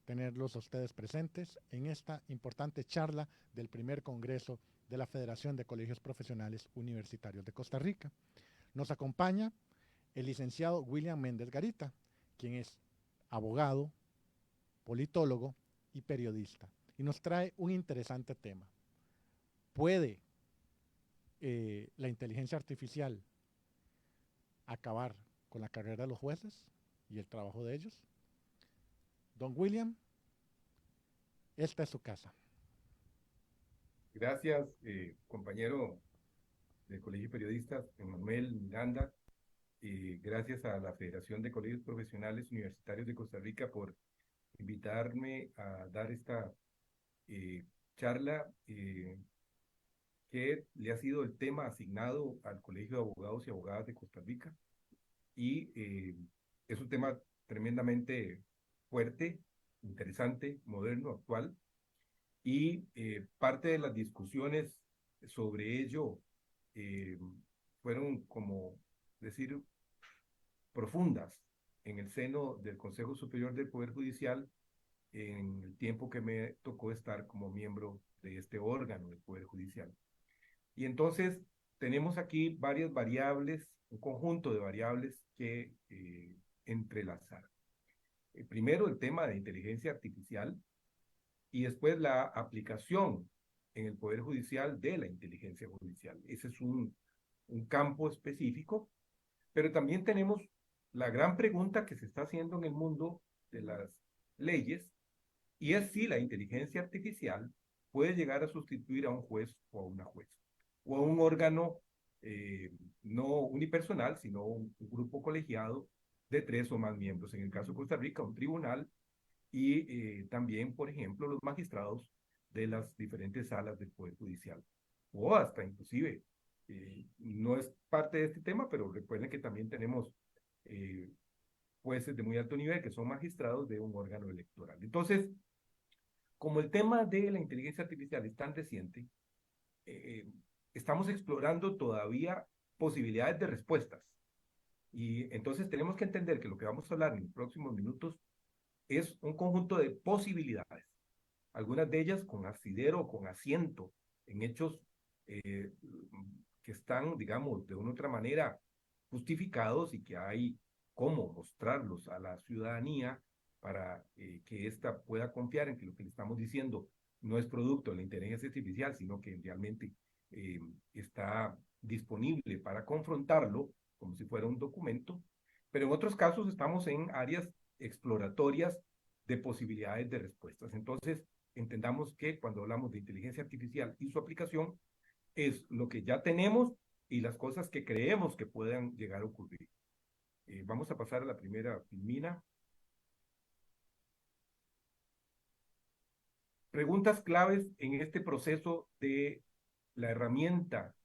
tenerlos a ustedes presentes en esta importante charla del primer Congreso de la Federación de Colegios Profesionales Universitarios de Costa Rica. Nos acompaña el licenciado William Méndez Garita, quien es abogado, politólogo y periodista, y nos trae un interesante tema. ¿Puede la inteligencia artificial acabar con la carrera de los jueces y el trabajo de ellos? Don William, esta es su casa. Gracias, compañero del Colegio de Periodistas, Emanuel Miranda. Gracias a la Federación de Colegios Profesionales Universitarios de Costa Rica por invitarme a dar esta charla que le ha sido el tema asignado al Colegio de Abogados y Abogadas de Costa Rica. Y es un tema tremendamente fuerte, interesante, moderno, actual. Y parte de las discusiones sobre ello fueron, como decir, profundas en el seno del Consejo Superior del Poder Judicial en el tiempo que me tocó estar como miembro de este órgano del Poder Judicial. Y entonces tenemos aquí varias variables, un conjunto de variables que entrelazar. Primero, el tema de inteligencia artificial, y después la aplicación en el Poder Judicial de la inteligencia judicial. Ese es un campo específico, pero también tenemos la gran pregunta que se está haciendo en el mundo de las leyes, y es si la inteligencia artificial puede llegar a sustituir a un juez o a una jueza, o a un órgano no unipersonal, sino un grupo colegiado de 3 o más miembros. En el caso de Costa Rica, un tribunal, y también, por ejemplo, los magistrados de las diferentes salas del Poder Judicial. O hasta inclusive, no es parte de este tema, pero recuerden que también tenemos jueces de muy alto nivel que son magistrados de un órgano electoral. Entonces, como el tema de la inteligencia artificial es tan reciente, estamos explorando todavía posibilidades de respuestas. Y entonces tenemos que entender que lo que vamos a hablar en los próximos minutos es un conjunto de posibilidades, algunas de ellas con asidero, con asiento, en hechos que están, digamos, de una u otra manera justificados y que hay cómo mostrarlos a la ciudadanía para que ésta pueda confiar en que lo que le estamos diciendo no es producto de la inteligencia artificial, sino que realmente está disponible para confrontarlo como si fuera un documento. Pero en otros casos estamos en áreas exploratorias de posibilidades de respuestas. Entonces, entendamos que cuando hablamos de inteligencia artificial y su aplicación, es lo que ya tenemos y las cosas que creemos que puedan llegar a ocurrir. Vamos a pasar a la primera filmina. Preguntas claves en este proceso de la herramienta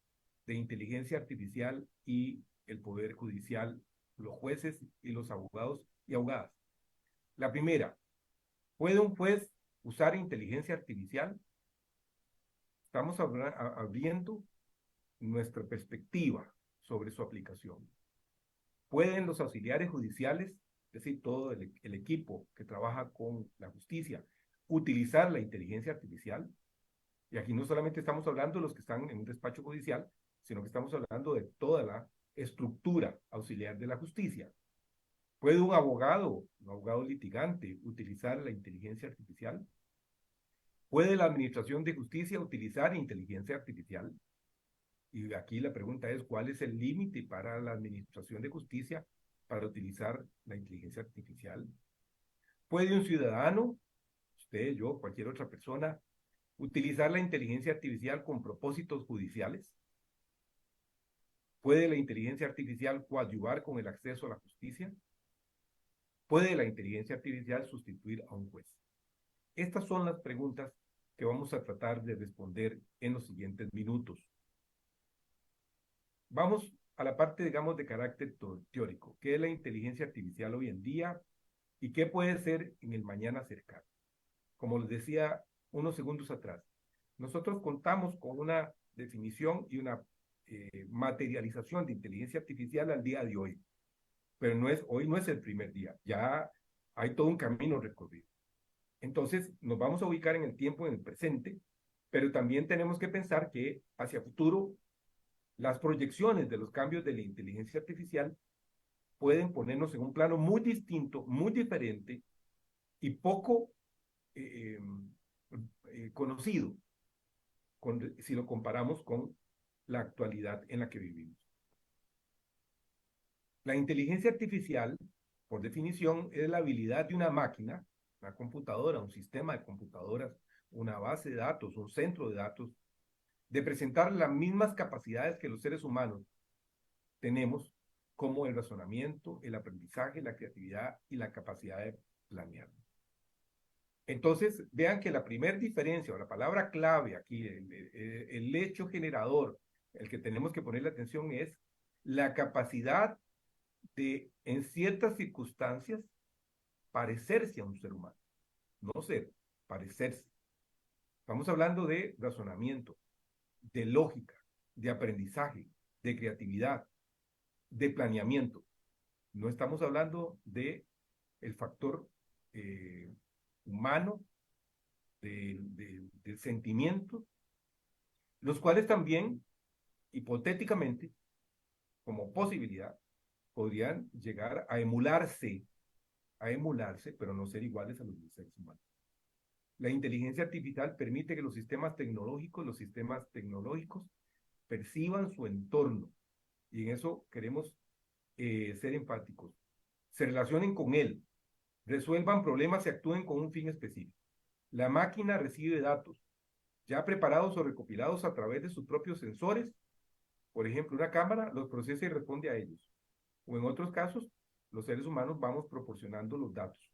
de inteligencia artificial y el Poder Judicial, los jueces y los abogados y abogadas. La primera, ¿puede un juez usar inteligencia artificial? Estamos abriendo nuestra perspectiva sobre su aplicación. ¿Pueden los auxiliares judiciales, es decir, todo el equipo que trabaja con la justicia, utilizar la inteligencia artificial? Y aquí no solamente estamos hablando de los que están en un despacho judicial, sino que estamos hablando de toda la estructura auxiliar de la justicia. ¿Puede un abogado litigante, utilizar la inteligencia artificial? ¿Puede la Administración de Justicia utilizar inteligencia artificial? Y aquí la pregunta es, ¿cuál es el límite para la Administración de Justicia para utilizar la inteligencia artificial? ¿Puede un ciudadano, usted, yo, cualquier otra persona, utilizar la inteligencia artificial con propósitos judiciales? ¿Puede la inteligencia artificial coadyuvar con el acceso a la justicia? ¿Puede la inteligencia artificial sustituir a un juez? Estas son las preguntas que vamos a tratar de responder en los siguientes minutos. Vamos a la parte, digamos, de carácter teórico. ¿Qué es la inteligencia artificial hoy en día y qué puede ser en el mañana cercano? Como les decía unos segundos atrás, nosotros contamos con una definición y una materialización de inteligencia artificial al día de hoy, pero hoy no es el primer día, ya hay todo un camino recorrido. Entonces, nos vamos a ubicar en el tiempo, en el presente, pero también tenemos que pensar que hacia futuro las proyecciones de los cambios de la inteligencia artificial pueden ponernos en un plano muy distinto, muy diferente y poco eh, conocido si lo comparamos con la actualidad en la que vivimos. La inteligencia artificial, por definición, es la habilidad de una máquina, una computadora, un sistema de computadoras, una base de datos, un centro de datos, de presentar las mismas capacidades que los seres humanos tenemos, como el razonamiento, el aprendizaje, la creatividad y la capacidad de planear. Entonces, vean que la primera diferencia o la palabra clave aquí, el hecho generador, el que tenemos que ponerle atención es la capacidad de, en ciertas circunstancias, parecerse a un ser humano. No ser, parecerse. Estamos hablando de razonamiento, de lógica, de aprendizaje, de creatividad, de planeamiento. No estamos hablando de el factor humano, del sentimiento, los cuales también, hipotéticamente, como posibilidad, podrían llegar a emularse, pero no ser iguales a los seres humanos. La inteligencia artificial permite que los sistemas tecnológicos perciban su entorno, y en eso queremos ser empáticos, se relacionen con él, resuelvan problemas y actúen con un fin específico. La máquina recibe datos ya preparados o recopilados a través de sus propios sensores. Por ejemplo, una cámara los procesa y responde a ellos. O en otros casos, los seres humanos vamos proporcionando los datos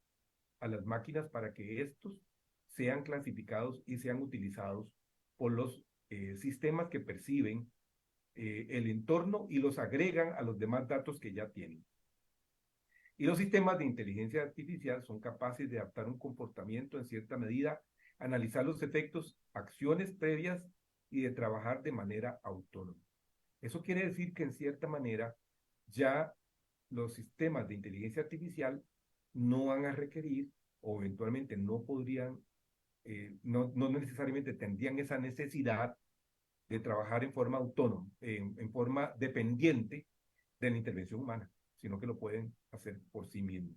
a las máquinas para que estos sean clasificados y sean utilizados por los sistemas que perciben el entorno y los agregan a los demás datos que ya tienen. Y los sistemas de inteligencia artificial son capaces de adaptar un comportamiento en cierta medida, analizar los efectos, acciones previas y de trabajar de manera autónoma. Eso quiere decir que en cierta manera ya los sistemas de inteligencia artificial no van a requerir o eventualmente no podrían, no necesariamente tendrían esa necesidad de trabajar en forma autónoma, en forma dependiente de la intervención humana, sino que lo pueden hacer por sí mismos.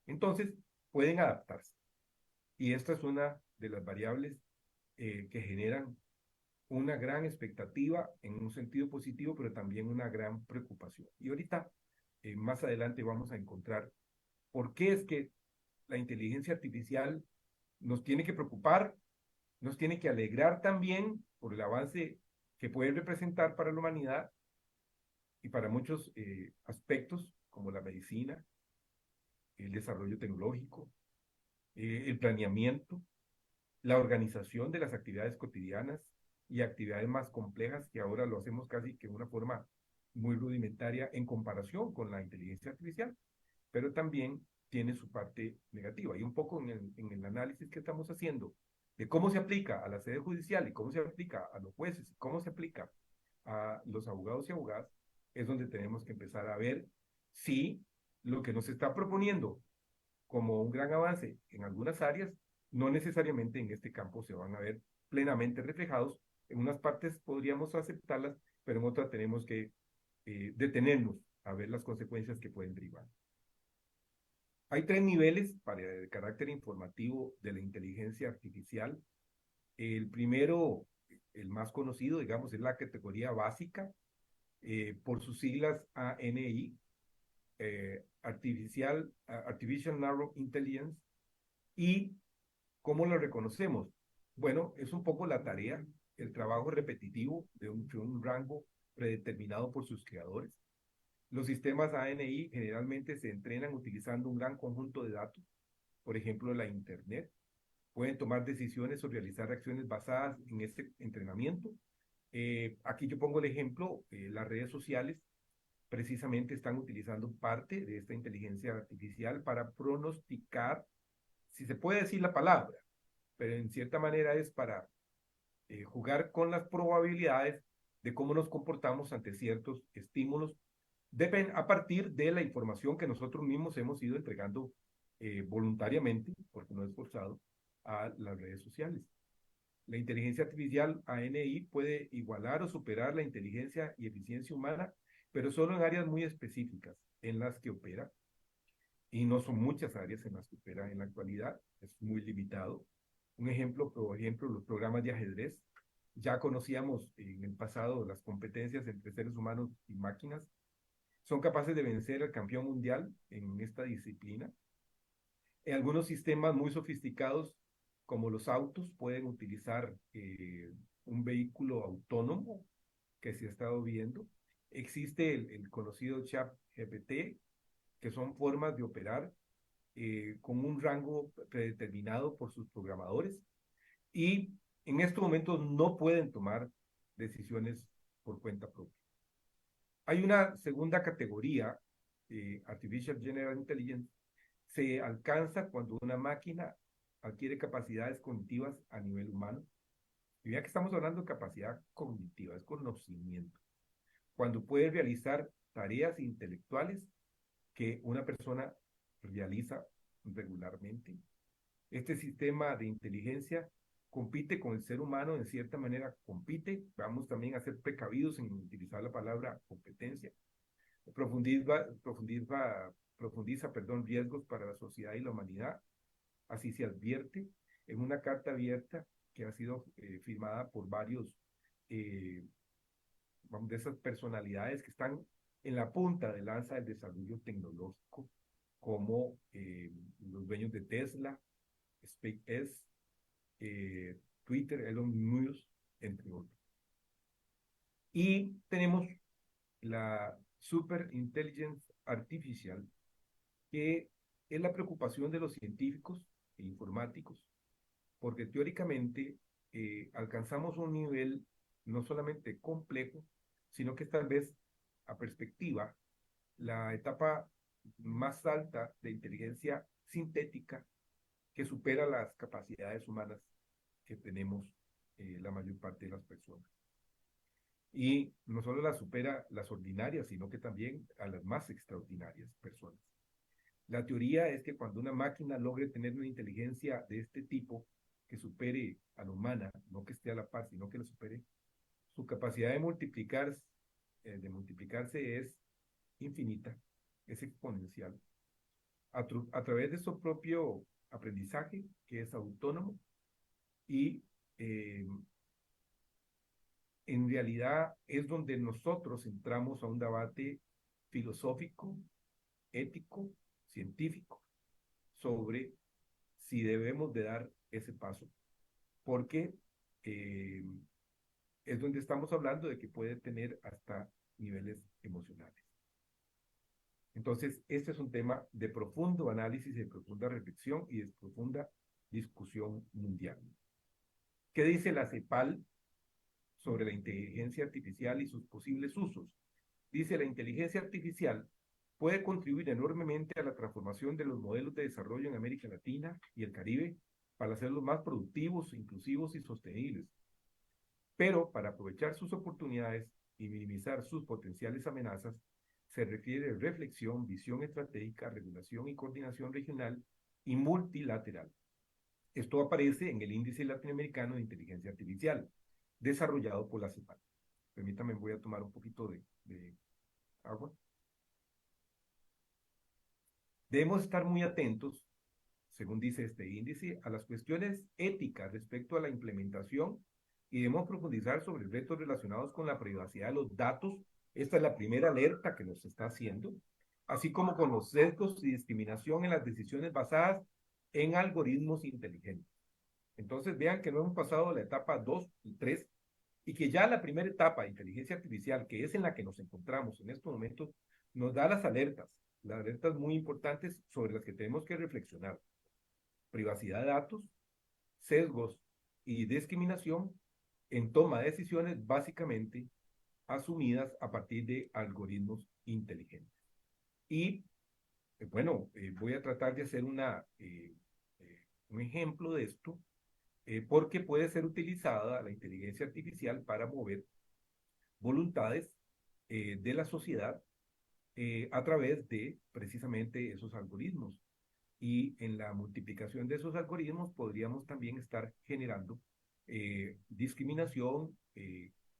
Entonces, pueden adaptarse. Y esta es una de las variables que generan una gran expectativa en un sentido positivo, pero también una gran preocupación. Y ahorita, más adelante, vamos a encontrar por qué es que la inteligencia artificial nos tiene que preocupar, nos tiene que alegrar también por el avance que puede representar para la humanidad y para muchos aspectos como la medicina, el desarrollo tecnológico, el planeamiento, la organización de las actividades cotidianas y actividades más complejas que ahora lo hacemos casi que de una forma muy rudimentaria en comparación con la inteligencia artificial, pero también tiene su parte negativa. Y un poco en el análisis que estamos haciendo de cómo se aplica a la sede judicial y cómo se aplica a los jueces, cómo se aplica a los abogados y abogadas, es donde tenemos que empezar a ver si lo que nos está proponiendo como un gran avance en algunas áreas, no necesariamente en este campo se van a ver plenamente reflejados. En unas partes podríamos aceptarlas, pero en otras tenemos que detenernos a ver las consecuencias que pueden derivar. Hay tres niveles para el carácter informativo de la inteligencia artificial. El primero, el más conocido, digamos, es la categoría básica, por sus siglas ANI, Artificial Narrow Intelligence. ¿Y cómo lo reconocemos? Bueno, es un poco la tarea, el trabajo repetitivo de un rango predeterminado por sus creadores. Los sistemas ANI generalmente se entrenan utilizando un gran conjunto de datos, por ejemplo, la Internet. Pueden tomar decisiones o realizar acciones basadas en este entrenamiento. Aquí yo pongo el ejemplo, las redes sociales precisamente están utilizando parte de esta inteligencia artificial para pronosticar, si se puede decir la palabra, pero en cierta manera es para jugar con las probabilidades de cómo nos comportamos ante ciertos estímulos a partir de la información que nosotros mismos hemos ido entregando voluntariamente, porque no es forzado, a las redes sociales. La inteligencia artificial, ANI, puede igualar o superar la inteligencia y eficiencia humana, pero solo en áreas muy específicas en las que opera, y no son muchas áreas en las que opera en la actualidad, es muy limitado. Un ejemplo, por ejemplo, los programas de ajedrez. Ya conocíamos en el pasado las competencias entre seres humanos y máquinas. Son capaces de vencer al campeón mundial en esta disciplina. En algunos sistemas muy sofisticados, como los autos, pueden utilizar un vehículo autónomo que se ha estado viendo. Existe el conocido chat GPT, que son formas de operar con un rango predeterminado por sus programadores y en estos momentos no pueden tomar decisiones por cuenta propia. Hay una segunda categoría, Artificial General Intelligence, se alcanza cuando una máquina adquiere capacidades cognitivas a nivel humano. Y ya que estamos hablando de capacidad cognitiva, es conocimiento. Cuando puede realizar tareas intelectuales que una persona realiza regularmente. Este sistema de inteligencia compite con el ser humano, en cierta manera compite. Vamos también a ser precavidos en utilizar la palabra competencia. Profundiza, riesgos para la sociedad y la humanidad. Así se advierte en una carta abierta que ha sido firmada por varios de esas personalidades que están en la punta de lanza del desarrollo tecnológico, como los dueños de Tesla, SpaceX, Twitter, Elon Musk, entre otros. Y tenemos la superintelligence artificial, que es la preocupación de los científicos e informáticos, porque teóricamente alcanzamos un nivel no solamente complejo, sino que tal vez a perspectiva, la etapa más alta de inteligencia sintética que supera las capacidades humanas que tenemos la mayor parte de las personas. Y no solo las supera las ordinarias, sino que también a las más extraordinarias personas. La teoría es que cuando una máquina logre tener una inteligencia de este tipo, que supere a la humana, no que esté a la par, sino que la supere, su capacidad de multiplicarse es infinita, es exponencial. A través de su propio aprendizaje, que es autónomo, y en realidad es donde nosotros entramos a un debate filosófico, ético, científico, sobre si debemos de dar ese paso, porque es donde estamos hablando de que puede tener hasta niveles emocionales. Entonces, este es un tema de profundo análisis, de profunda reflexión y de profunda discusión mundial. ¿Qué dice la CEPAL sobre la inteligencia artificial y sus posibles usos? Dice, la inteligencia artificial puede contribuir enormemente a la transformación de los modelos de desarrollo en América Latina y el Caribe para hacerlos más productivos, inclusivos y sostenibles. Pero para aprovechar sus oportunidades y minimizar sus potenciales amenazas, se requiere reflexión, visión estratégica, regulación y coordinación regional y multilateral. Esto aparece en el Índice Latinoamericano de Inteligencia Artificial, desarrollado por la CEPAL. Permítame, voy a tomar un poquito de agua. Debemos estar muy atentos, según dice este índice, a las cuestiones éticas respecto a la implementación y debemos profundizar sobre retos relacionados con la privacidad de los datos. Esta es la primera alerta que nos está haciendo, así como con los sesgos y discriminación en las decisiones basadas en algoritmos inteligentes. Entonces vean que no hemos pasado la etapa 2 y 3 y que ya la primera etapa de inteligencia artificial, que es en la que nos encontramos en estos momentos, nos da las alertas muy importantes sobre las que tenemos que reflexionar. Privacidad de datos, sesgos y discriminación en toma de decisiones básicamente asumidas a partir de algoritmos inteligentes. Y voy a tratar de hacer un ejemplo de esto, porque puede ser utilizada la inteligencia artificial para mover voluntades de la sociedad a través de precisamente esos algoritmos. y en la multiplicación de esos algoritmos podríamos también estar generando discriminación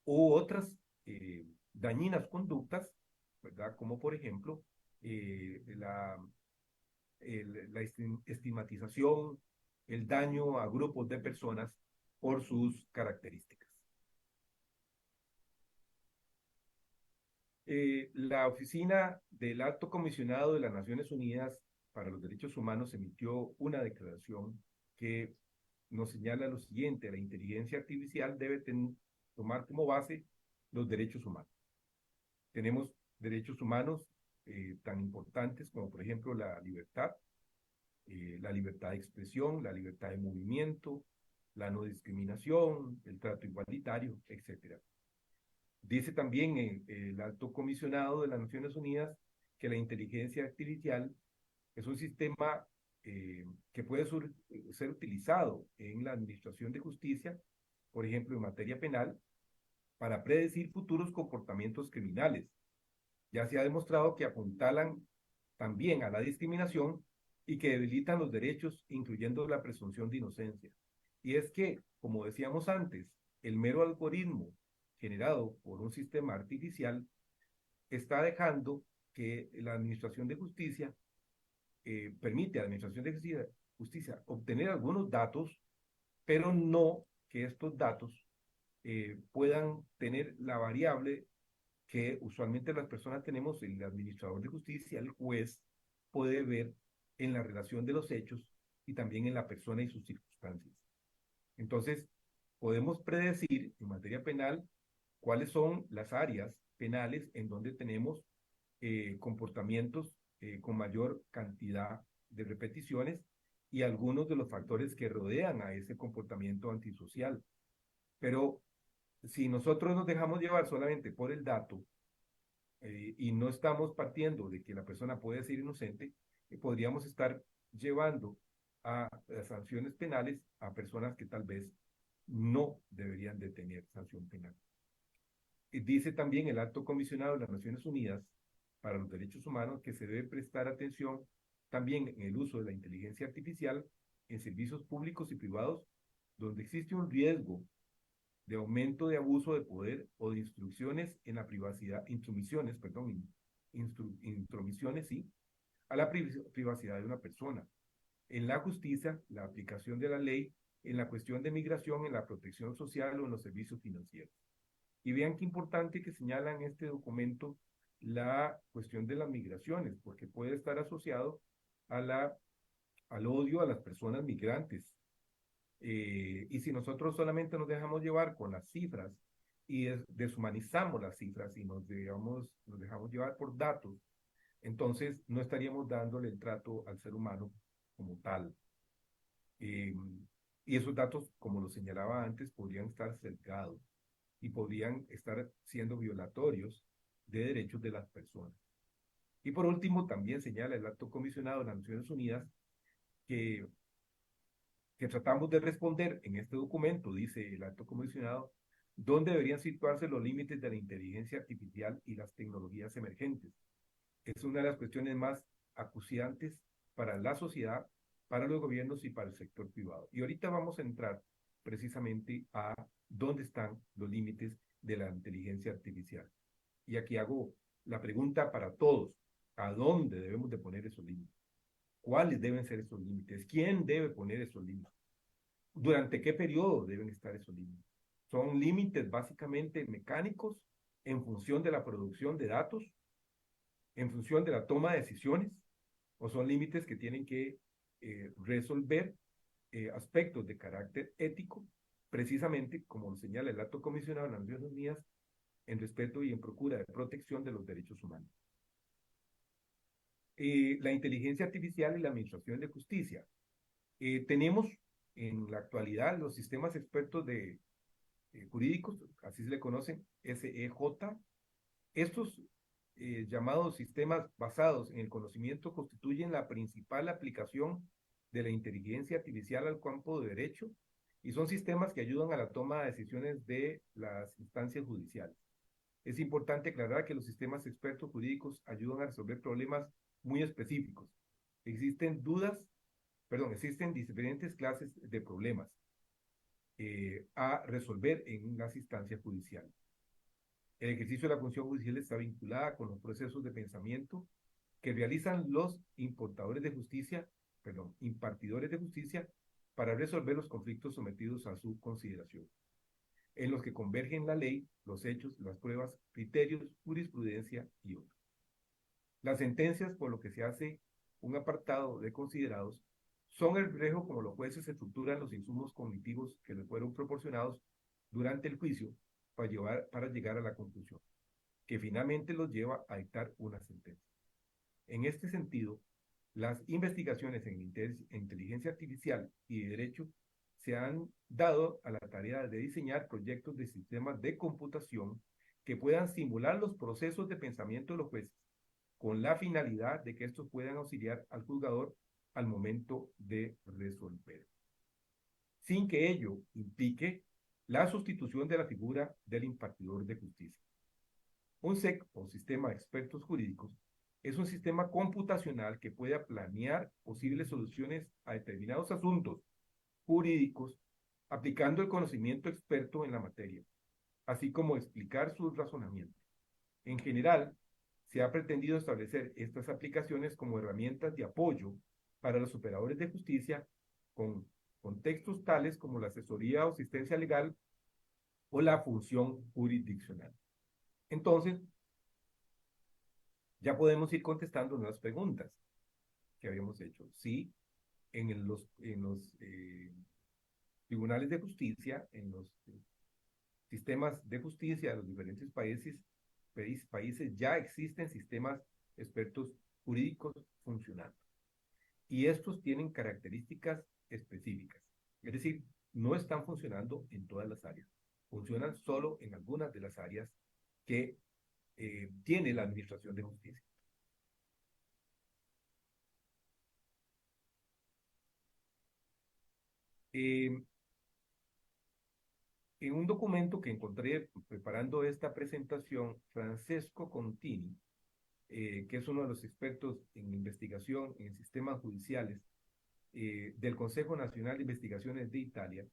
u otras dañinas conductas, ¿verdad? Como por ejemplo la estigmatización, el daño a grupos de personas por sus características. La Oficina del Alto Comisionado de las Naciones Unidas para los Derechos Humanos emitió una declaración que nos señala lo siguiente: la inteligencia artificial debe tomar como base los derechos humanos. Tenemos derechos humanos tan importantes como, por ejemplo, la libertad de expresión, la libertad de movimiento, la no discriminación, el trato igualitario, etc. Dice también el Alto Comisionado de las Naciones Unidas que la inteligencia artificial es un sistema que puede ser utilizado en la administración de justicia, por ejemplo, en materia penal, para predecir futuros comportamientos criminales. Ya se ha demostrado que apuntalan también a la discriminación y que debilitan los derechos, incluyendo la presunción de inocencia. Y es que, como decíamos antes, el mero algoritmo generado por un sistema artificial está dejando que la Administración de Justicia permite a la Administración de Justicia obtener algunos datos, pero no que estos datos puedan tener la variable que usualmente las personas tenemos: el administrador de justicia, el juez, puede ver en la relación de los hechos y también en la persona y sus circunstancias. Entonces, podemos predecir en materia penal cuáles son las áreas penales en donde tenemos comportamientos con mayor cantidad de repeticiones y algunos de los factores que rodean a ese comportamiento antisocial. Pero si nosotros nos dejamos llevar solamente por el dato y no estamos partiendo de que la persona puede ser inocente, podríamos estar llevando a sanciones penales a personas que tal vez no deberían de tener sanción penal. Dice también el Alto Comisionado de las Naciones Unidas para los Derechos Humanos que se debe prestar atención también en el uso de la inteligencia artificial en servicios públicos y privados donde existe un riesgo de aumento de abuso de poder o de instrucciones en la privacidad, intromisiones, sí, a la privacidad de una persona. En la justicia, la aplicación de la ley, en la cuestión de migración, en la protección social o en los servicios financieros. Y vean qué importante que señala en este documento la cuestión de las migraciones, porque puede estar asociado al odio a las personas migrantes. Y si nosotros solamente nos dejamos llevar con las cifras y deshumanizamos las cifras y nos dejamos llevar por datos, entonces no estaríamos dándole el trato al ser humano como tal. Y esos datos, como lo señalaba antes, podrían estar sesgados y podrían estar siendo violatorios de derechos de las personas. Y por último, también señala el Alto Comisionado de las Naciones Unidas que tratamos de responder en este documento, dice el Alto Comisionado, dónde deberían situarse los límites de la inteligencia artificial y las tecnologías emergentes. Es una de las cuestiones más acuciantes para la sociedad, para los gobiernos y para el sector privado. Y ahorita vamos a entrar precisamente a dónde están los límites de la inteligencia artificial. Y aquí hago la pregunta para todos: ¿a dónde debemos de poner esos límites? ¿Cuáles deben ser esos límites? ¿Quién debe poner esos límites? ¿Durante qué periodo deben estar esos límites? Son límites básicamente mecánicos en función de la producción de datos, en función de la toma de decisiones, o son límites que tienen que resolver aspectos de carácter ético, precisamente como lo señala el Alto Comisionado de las Naciones Unidas, en respeto y en procura de protección de los derechos humanos. La inteligencia artificial y la administración de justicia. Tenemos en la actualidad los sistemas expertos de jurídicos, así se le conocen, SEJ. Estos llamados sistemas basados en el conocimiento constituyen la principal aplicación de la inteligencia artificial al campo de derecho y son sistemas que ayudan a la toma de decisiones de las instancias judiciales. Es importante aclarar que los sistemas expertos jurídicos ayudan a resolver problemas muy específicos. Existen dudas existen diferentes clases de problemas a resolver en las instancias judiciales. El ejercicio de la función judicial está vinculada con los procesos de pensamiento que realizan los impartidores de justicia para resolver los conflictos sometidos a su consideración, en los que convergen la ley, los hechos, las pruebas, criterios, jurisprudencia y otros. Las sentencias, por lo que se hace un apartado de considerados, son el reflejo como los jueces estructuran los insumos cognitivos que les fueron proporcionados durante el juicio para llegar a la conclusión, que finalmente los lleva a dictar una sentencia. En este sentido, las investigaciones en inteligencia artificial y de derecho se han dado a la tarea de diseñar proyectos de sistemas de computación que puedan simular los procesos de pensamiento de los jueces, con la finalidad de que estos puedan auxiliar al juzgador al momento de resolver, sin que ello implique la sustitución de la figura del impartidor de justicia. Un SEC, o sistema de expertos jurídicos, es un sistema computacional que puede planear posibles soluciones a determinados asuntos jurídicos aplicando el conocimiento experto en la materia, así como explicar sus razonamientos. En general, se ha pretendido establecer estas aplicaciones como herramientas de apoyo para los operadores de justicia con contextos tales como la asesoría o asistencia legal o la función jurisdiccional. Entonces, ya podemos ir contestando nuevas preguntas que habíamos hecho. Sí, en los tribunales de justicia, en los sistemas de justicia de los diferentes países ya existen sistemas expertos jurídicos funcionando. Y estos tienen características específicas. Es decir, no están funcionando en todas las áreas. Funcionan solo en algunas de las áreas que tiene la Administración de Justicia. En un documento que encontré preparando esta presentación, Francesco Contini, que es uno de los expertos en investigación en sistemas judiciales del Consejo Nacional de Investigaciones de Italia,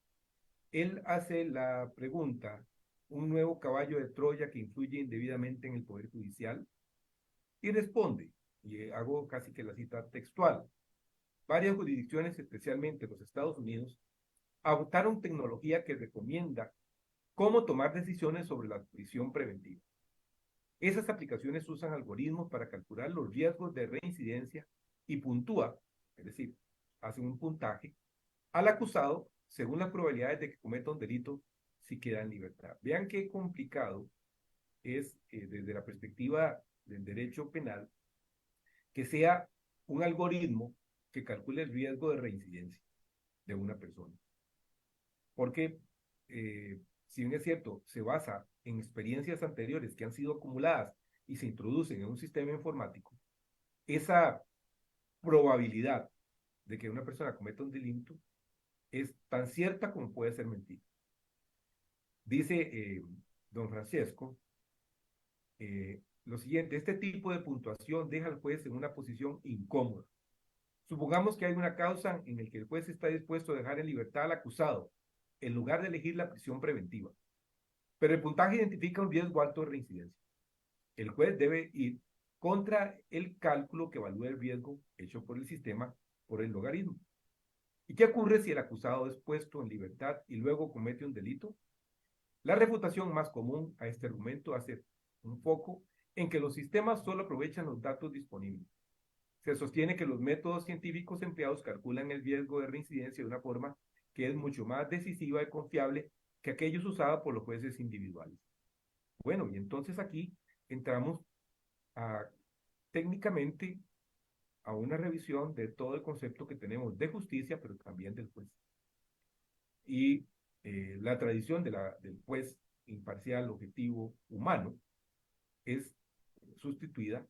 él hace la pregunta: ¿un nuevo caballo de Troya que influye indebidamente en el Poder Judicial? Y responde, y hago casi que la cita textual: varias jurisdicciones, especialmente los Estados Unidos, adoptaron tecnología que recomienda cómo tomar decisiones sobre la prisión preventiva. Esas aplicaciones usan algoritmos para calcular los riesgos de reincidencia y puntúa, es decir, hacen un puntaje al acusado según las probabilidades de que cometa un delito si queda en libertad. Vean qué complicado es desde la perspectiva del derecho penal que sea un algoritmo que calcule el riesgo de reincidencia de una persona. Porque si bien es cierto, se basa en experiencias anteriores que han sido acumuladas y se introducen en un sistema informático, esa probabilidad de que una persona cometa un delito es tan cierta como puede ser mentira. Dice don Francesco lo siguiente: este tipo de puntuación deja al juez en una posición incómoda. Supongamos que hay una causa en la que el juez está dispuesto a dejar en libertad al acusado en lugar de elegir la prisión preventiva, pero el puntaje identifica un riesgo alto de reincidencia. El juez debe ir contra el cálculo que evalúa el riesgo hecho por el sistema por el logaritmo. ¿Y qué ocurre si el acusado es puesto en libertad y luego comete un delito? La refutación más común a este argumento hace un foco en que los sistemas solo aprovechan los datos disponibles. Se sostiene que los métodos científicos empleados calculan el riesgo de reincidencia de una forma que es mucho más decisiva y confiable que aquellos usados por los jueces individuales. Bueno, y entonces aquí entramos técnicamente a una revisión de todo el concepto que tenemos de justicia, pero también del juez. Y la tradición del juez imparcial, objetivo, humano, es sustituida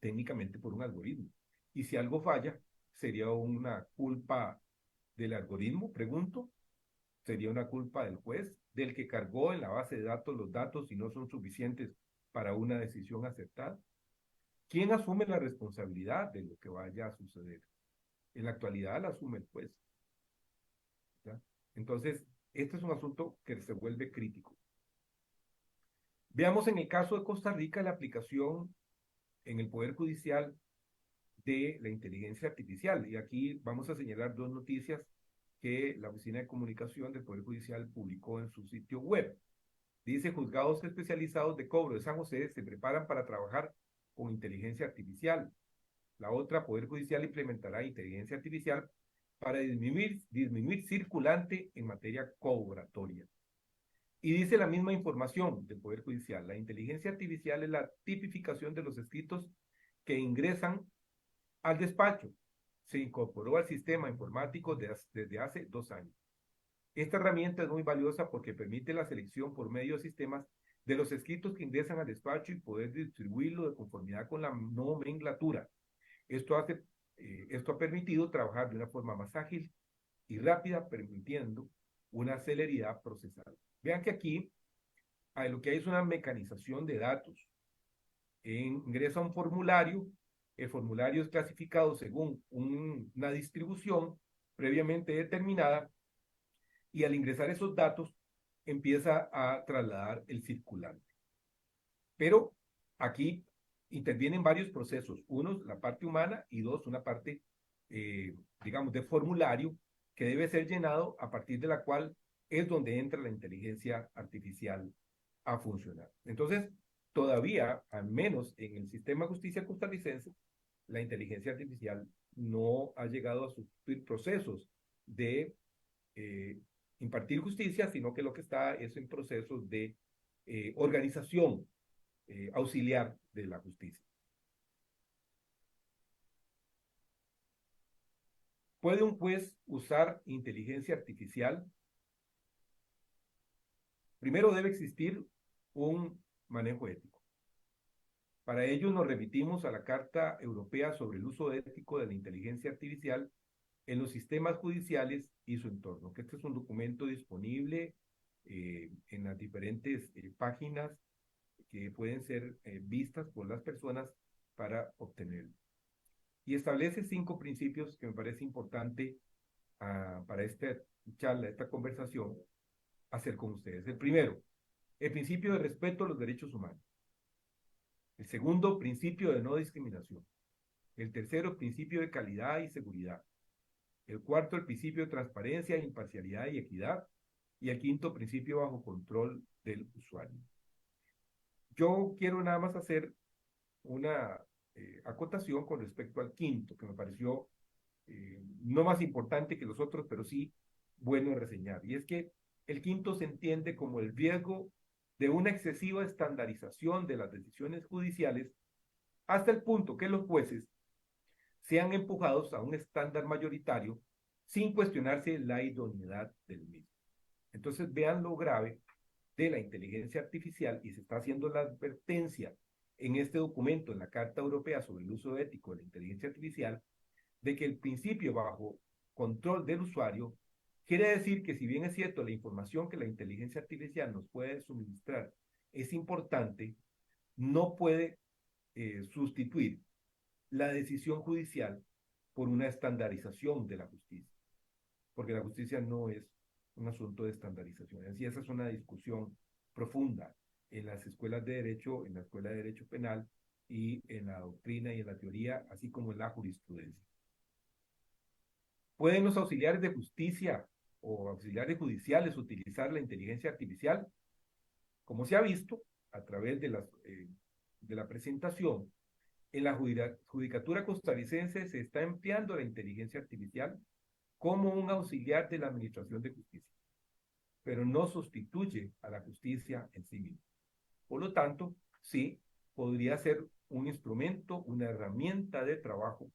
técnicamente por un algoritmo. Y si algo falla, ¿sería una culpa del algoritmo? Pregunto. ¿Sería una culpa del juez, del que cargó en la base de datos los datos y no son suficientes para una decisión acertada? ¿Quién asume la responsabilidad de lo que vaya a suceder? En la actualidad la asume el juez. ¿Ya? Entonces, este es un asunto que se vuelve crítico. Veamos en el caso de Costa Rica la aplicación en el Poder Judicial de la inteligencia artificial. Y aquí vamos a señalar dos noticias que la Oficina de Comunicación del Poder Judicial publicó en su sitio web. Dice, juzgados especializados de cobro de San José se preparan para trabajar con inteligencia artificial. La otra, Poder Judicial implementará inteligencia artificial para disminuir circulante en materia cobratoria. Y dice la misma información del Poder Judicial, la inteligencia artificial es la tipificación de los escritos que ingresan al despacho. Se incorporó al sistema informático desde hace 2 años. Esta herramienta es muy valiosa porque permite la selección por medio de sistemas de los escritos que ingresan al despacho y poder distribuirlo de conformidad con la nomenclatura. Esto ha permitido trabajar de una forma más ágil y rápida, permitiendo una celeridad procesal. Vean que aquí lo que hay es una mecanización de datos. Ingresa un formulario, el formulario es clasificado según una distribución previamente determinada y al ingresar esos datos empieza a trasladar el circulante. Pero aquí intervienen varios procesos. Uno, la parte humana, y dos, una parte, digamos, de formulario que debe ser llenado, a partir de la cual es donde entra la inteligencia artificial a funcionar. Entonces, todavía, al menos en el sistema de justicia costarricense, la inteligencia artificial no ha llegado a sufrir procesos de impartir justicia, sino que lo que está es en procesos de organización auxiliar de la justicia. ¿Puede un juez usar inteligencia artificial? Primero debe existir un manejo ético. Para ello nos remitimos a la Carta Europea sobre el uso ético de la inteligencia artificial en los sistemas judiciales y su entorno, que este es un documento disponible en las diferentes páginas que pueden ser vistas por las personas para obtenerlo. Y establece 5 principios que me parece importante para esta charla, esta conversación, hacer con ustedes. El primero, el principio de respeto a los derechos humanos. El segundo, principio de no discriminación. El tercero, principio de calidad y seguridad. El cuarto, el principio de transparencia, imparcialidad y equidad. Y el quinto, principio bajo control del usuario. Yo quiero nada más hacer una acotación con respecto al quinto, que me pareció no más importante que los otros, pero sí bueno reseñar. Y es que el quinto se entiende como el riesgo de una excesiva estandarización de las decisiones judiciales hasta el punto que los jueces sean empujados a un estándar mayoritario sin cuestionarse la idoneidad del mismo. Entonces vean lo grave de la inteligencia artificial y se está haciendo la advertencia en este documento, en la Carta Europea sobre el uso ético de la inteligencia artificial, de que el principio bajo control del usuario quiere decir que si bien es cierto la información que la inteligencia artificial nos puede suministrar es importante, no puede sustituir la decisión judicial por una estandarización de la justicia, porque la justicia no es un asunto de estandarización. Así esa es una discusión profunda en las escuelas de derecho, en la escuela de derecho penal y en la doctrina y en la teoría, así como en la jurisprudencia. ¿Pueden los auxiliares de justicia o auxiliares judiciales utilizar la inteligencia artificial? Como se ha visto a través de la presentación, en la judicatura costarricense se está empleando la inteligencia artificial como un auxiliar de la administración de justicia, pero no sustituye a la justicia en sí misma. Por lo tanto, sí, podría ser un instrumento, una herramienta de trabajo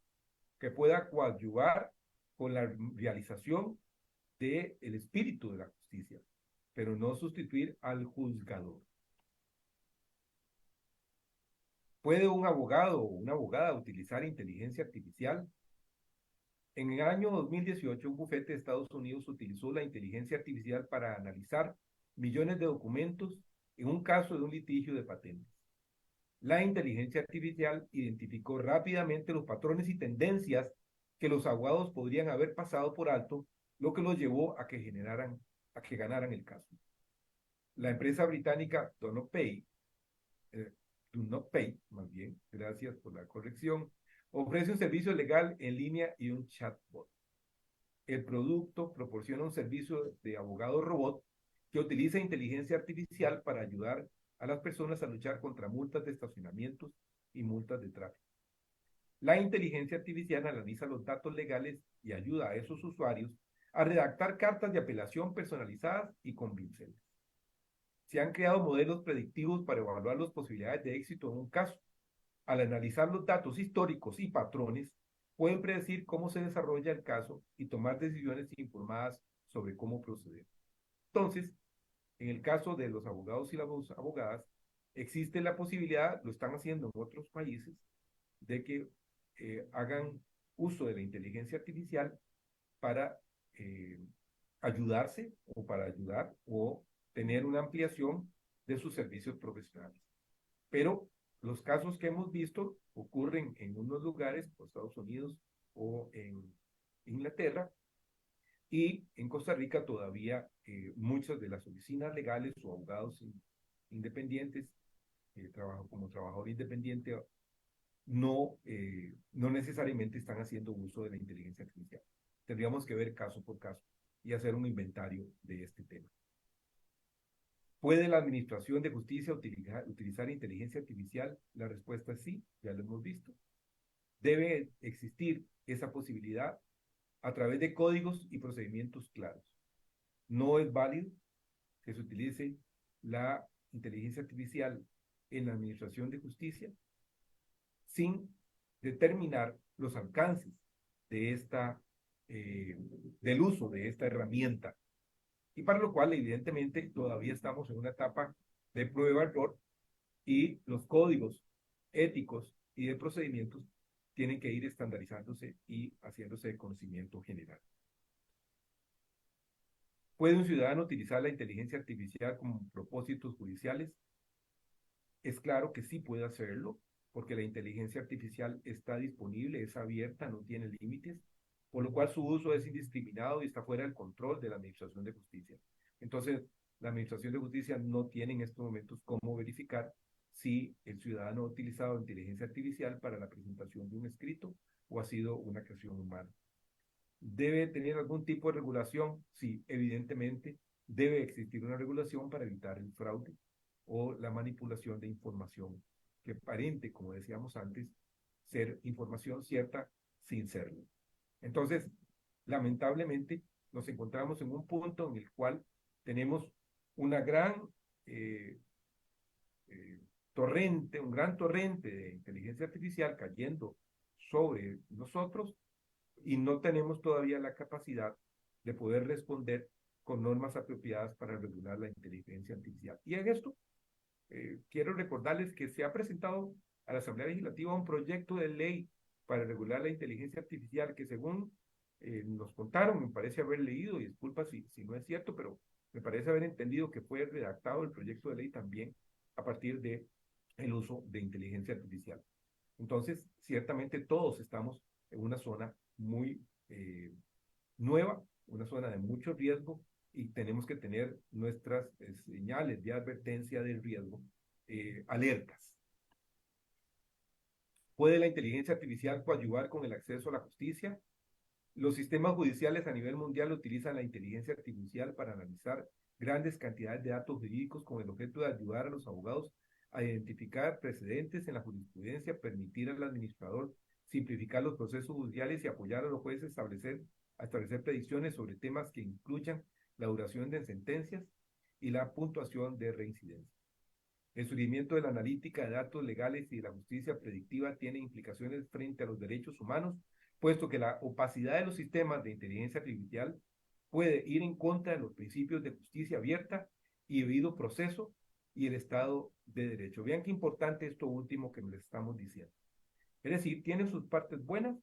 que pueda coadyuvar con la realización del espíritu de la justicia, pero no sustituir al juzgador. ¿Puede un abogado o una abogada utilizar inteligencia artificial? En el año 2018, un bufete de Estados Unidos utilizó la inteligencia artificial para analizar millones de documentos en un caso de un litigio de patentes. La inteligencia artificial identificó rápidamente los patrones y tendencias que los abogados podrían haber pasado por alto, lo que los llevó a que ganaran el caso. La empresa británica Do Not Pay, más bien, gracias por la corrección, ofrece un servicio legal en línea y un chatbot. El producto proporciona un servicio de abogado robot que utiliza inteligencia artificial para ayudar a las personas a luchar contra multas de estacionamientos y multas de tráfico. La inteligencia artificial analiza los datos legales y ayuda a esos usuarios a redactar cartas de apelación personalizadas y convincentes. Se han creado modelos predictivos para evaluar las posibilidades de éxito en un caso. Al analizar los datos históricos y patrones, pueden predecir cómo se desarrolla el caso y tomar decisiones informadas sobre cómo proceder. Entonces, en el caso de los abogados y las abogadas, existe la posibilidad, lo están haciendo en otros países, de que hagan uso de la inteligencia artificial para ayudarse o para ayudar o tener una ampliación de sus servicios profesionales. Pero los casos que hemos visto ocurren en unos lugares, como Estados Unidos o en Inglaterra, y en Costa Rica todavía muchas de las oficinas legales o abogados independientes, como trabajador independiente, no necesariamente están haciendo uso de la inteligencia artificial. Tendríamos que ver caso por caso y hacer un inventario de este tema. ¿Puede la Administración de Justicia utilizar inteligencia artificial? La respuesta es sí, ya lo hemos visto. Debe existir esa posibilidad a través de códigos y procedimientos claros. No es válido que se utilice la inteligencia artificial en la Administración de Justicia sin determinar los alcances de del uso de esta herramienta. Y para lo cual, evidentemente, todavía estamos en una etapa de prueba-error y los códigos éticos y de procedimientos tienen que ir estandarizándose y haciéndose de conocimiento general. ¿Puede un ciudadano utilizar la inteligencia artificial con propósitos judiciales? Es claro que sí puede hacerlo, porque la inteligencia artificial está disponible, es abierta, no tiene límites, por lo cual su uso es indiscriminado y está fuera del control de la Administración de Justicia. Entonces, la Administración de Justicia no tiene en estos momentos cómo verificar si el ciudadano ha utilizado inteligencia artificial para la presentación de un escrito o ha sido una creación humana. ¿Debe tener algún tipo de regulación? Sí, evidentemente debe existir una regulación para evitar el fraude o la manipulación de información que aparente, como decíamos antes, ser información cierta sin serlo. Entonces, lamentablemente, nos encontramos en un punto en el cual tenemos una gran un gran torrente de inteligencia artificial cayendo sobre nosotros y no tenemos todavía la capacidad de poder responder con normas apropiadas para regular la inteligencia artificial. Y en esto, quiero recordarles que se ha presentado a la Asamblea Legislativa un proyecto de ley para regular la inteligencia artificial que según nos contaron, me parece haber leído, y disculpa si no es cierto, pero me parece haber entendido que fue redactado el proyecto de ley también a partir de el uso de inteligencia artificial. Entonces, ciertamente todos estamos en una zona muy nueva, una zona de mucho riesgo y tenemos que tener nuestras señales de advertencia del riesgo alertas. ¿Puede la inteligencia artificial coadyuvar con el acceso a la justicia? Los sistemas judiciales a nivel mundial utilizan la inteligencia artificial para analizar grandes cantidades de datos jurídicos con el objeto de ayudar a los abogados a identificar precedentes en la jurisprudencia, permitir al administrador simplificar los procesos judiciales y apoyar a los jueces a establecer predicciones sobre temas que incluyan la duración de sentencias y la puntuación de reincidencia. El surgimiento de la analítica de datos legales y de la justicia predictiva tiene implicaciones frente a los derechos humanos, puesto que la opacidad de los sistemas de inteligencia artificial puede ir en contra de los principios de justicia abierta y debido proceso y el Estado de Derecho. Vean qué importante esto último que les estamos diciendo. Es decir, tiene sus partes buenas,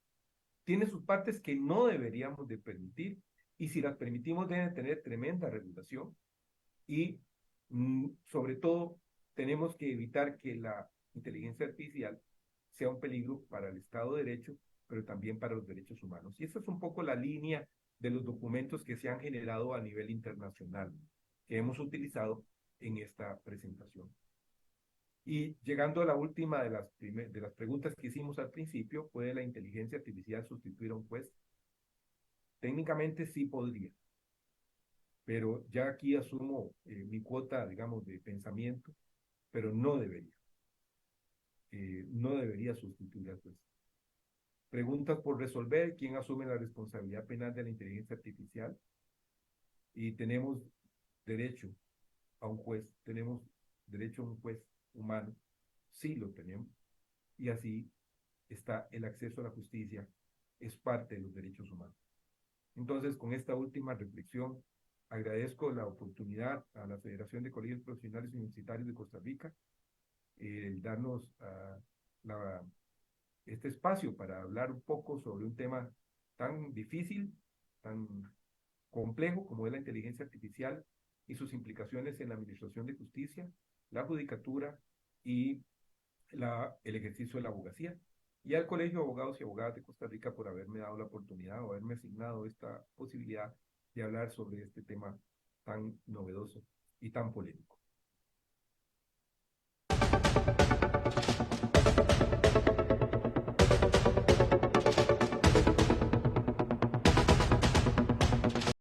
tiene sus partes que no deberíamos de permitir, y si las permitimos deben tener tremenda regulación, y sobre todo tenemos que evitar que la inteligencia artificial sea un peligro para el Estado de Derecho, pero también para los derechos humanos. Y esa es un poco la línea de los documentos que se han generado a nivel internacional, que hemos utilizado en esta presentación. Y llegando a la última de las preguntas que hicimos al principio, ¿puede la inteligencia artificial sustituir a un juez? Técnicamente sí podría, pero ya aquí asumo mi cuota, digamos, de pensamiento, pero no debería. No debería sustituir al juez. Preguntas por resolver: ¿quién asume la responsabilidad penal de la inteligencia artificial? Y tenemos derecho a un juez, tenemos derecho a un juez humano, sí lo tenemos, y así está el acceso a la justicia, es parte de los derechos humanos. Entonces, con esta última reflexión, agradezco la oportunidad a la Federación de Colegios Profesionales Universitarios de Costa Rica, darnos este espacio para hablar un poco sobre un tema tan difícil, tan complejo como es la inteligencia artificial y sus implicaciones en la administración de justicia, la judicatura y el ejercicio de la abogacía. Y al Colegio de Abogados y Abogadas de Costa Rica por haberme dado la oportunidad o haberme asignado esta posibilidad de hablar sobre este tema tan novedoso y tan polémico.